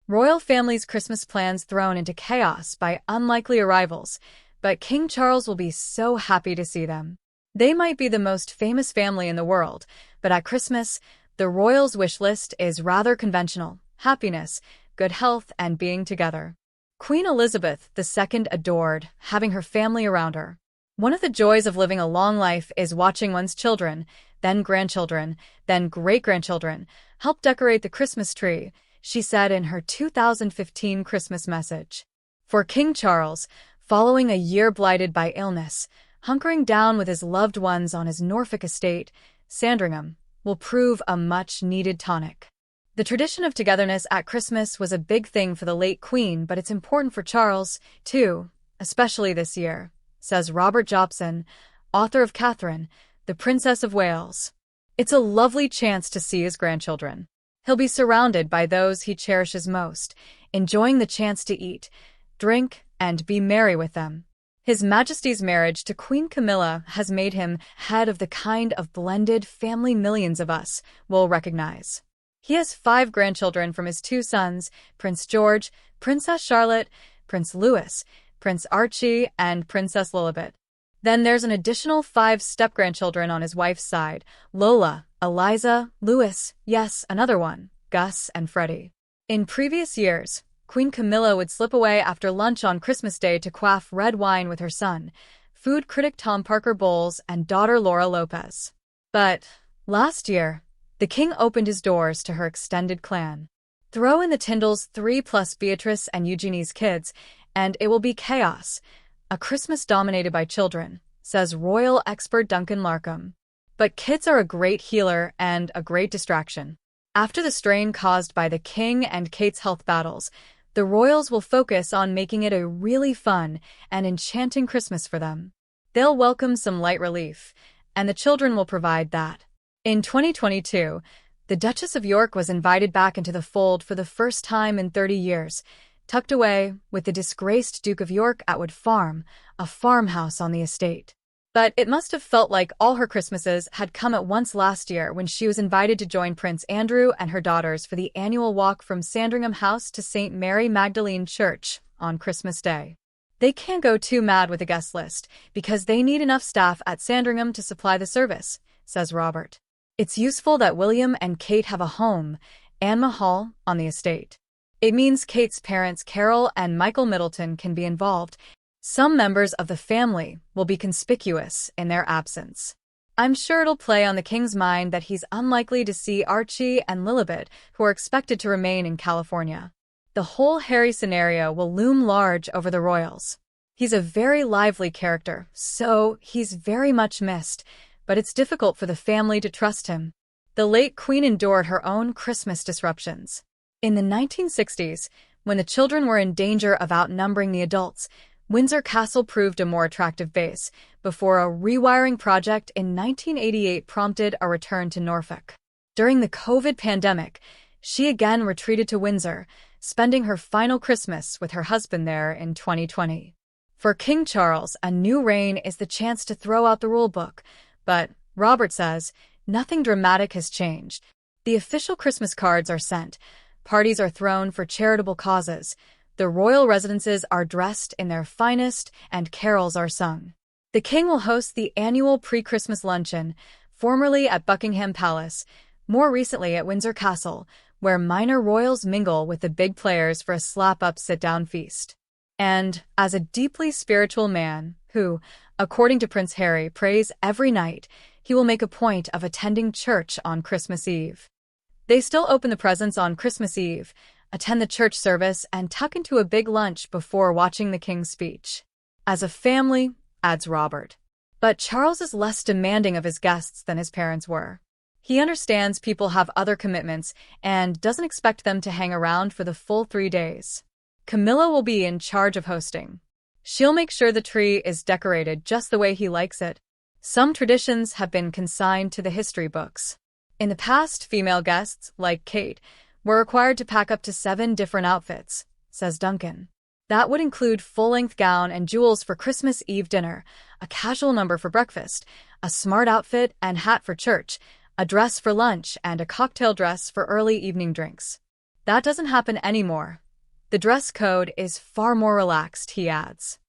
Royal family's Christmas plans thrown into chaos by unlikely arrivals, but King Charles will be so happy to see them. They might be the most famous family in the world, but at Christmas, the royals' wish list is rather conventional: happiness, good health, and being together. Queen Elizabeth II adored having her family around her. One of the joys of living a long life is watching one's children, then grandchildren, then great-grandchildren, help decorate the Christmas tree, she said in her 2015 Christmas message. For King Charles, following a year blighted by illness, hunkering down with his loved ones on his Norfolk estate, Sandringham, will prove a much-needed tonic. The tradition of togetherness at Christmas was a big thing for the late Queen, but it's important for Charles, too, especially this year, says Robert Jobson, author of Catherine, the Princess of Wales. It's a lovely chance to see his grandchildren. He'll be surrounded by those he cherishes most, enjoying the chance to eat, drink, and be merry with them. His Majesty's marriage to Queen Camilla has made him head of the kind of blended family millions of us will recognize. He has 5 grandchildren from his 2 sons, Prince George, Princess Charlotte, Prince Louis, Prince Archie, and Princess Lilibet. Then there's an additional 5 step-grandchildren on his wife's side: Lola, Eliza, Louis, yes, another one, Gus, and Freddie. In previous years, Queen Camilla would slip away after lunch on Christmas Day to quaff red wine with her son, food critic Tom Parker Bowles, and daughter Laura Lopez. But last year, the king opened his doors to her extended clan. Throw in the Tyndalls 3 plus Beatrice and Eugenie's kids, and it will be chaos. A Christmas dominated by children, says royal expert Duncan Larkham. But kids are a great healer and a great distraction. After the strain caused by the king and Kate's health battles, the royals will focus on making it a really fun and enchanting Christmas for them. They'll welcome some light relief, and the children will provide that. In 2022, the Duchess of York was invited back into the fold for the first time in 30 years, tucked away with the disgraced Duke of York at Wood Farm, a farmhouse on the estate. But it must have felt like all her Christmases had come at once last year when she was invited to join Prince Andrew and her daughters for the annual walk from Sandringham House to St. Mary Magdalene Church on Christmas Day. They can't go too mad with the guest list because they need enough staff at Sandringham to supply the service, says Robert. It's useful that William and Kate have a home, Anne Hall, on the estate. It means Kate's parents, Carol and Michael Middleton, can be involved. Some members of the family will be conspicuous in their absence. I'm sure it'll play on the king's mind that he's unlikely to see Archie and Lilibet, who are expected to remain in California. The whole Harry scenario will loom large over the royals. He's a very lively character, so he's very much missed, but it's difficult for the family to trust him. The late Queen endured her own Christmas disruptions. In the 1960s, when the children were in danger of outnumbering the adults, Windsor Castle proved a more attractive base, before a rewiring project in 1988 prompted a return to Norfolk. During the COVID pandemic, she again retreated to Windsor, spending her final Christmas with her husband there in 2020. For King Charles, a new reign is the chance to throw out the rulebook, but, Robert says, nothing dramatic has changed. The official Christmas cards are sent, parties are thrown for charitable causes, the royal residences are dressed in their finest, and carols are sung. The king will host the annual pre-Christmas luncheon, formerly at Buckingham Palace, more recently at Windsor Castle, where minor royals mingle with the big players for a slap-up sit-down feast. And, as a deeply spiritual man who, according to Prince Harry, prays every night, he will make a point of attending church on Christmas Eve. They still open the presents on Christmas Eve, attend the church service, and tuck into a big lunch before watching the king's speech. As a family, adds Robert. But Charles is less demanding of his guests than his parents were. He understands people have other commitments and doesn't expect them to hang around for the full 3 days. Camilla will be in charge of hosting. She'll make sure the tree is decorated just the way he likes it. Some traditions have been consigned to the history books. In the past, female guests, like Kate, were required to pack up to 7 different outfits, says Duncan. That would include full-length gown and jewels for Christmas Eve dinner, a casual number for breakfast, a smart outfit and hat for church, a dress for lunch, and a cocktail dress for early evening drinks. That doesn't happen anymore. The dress code is far more relaxed, he adds.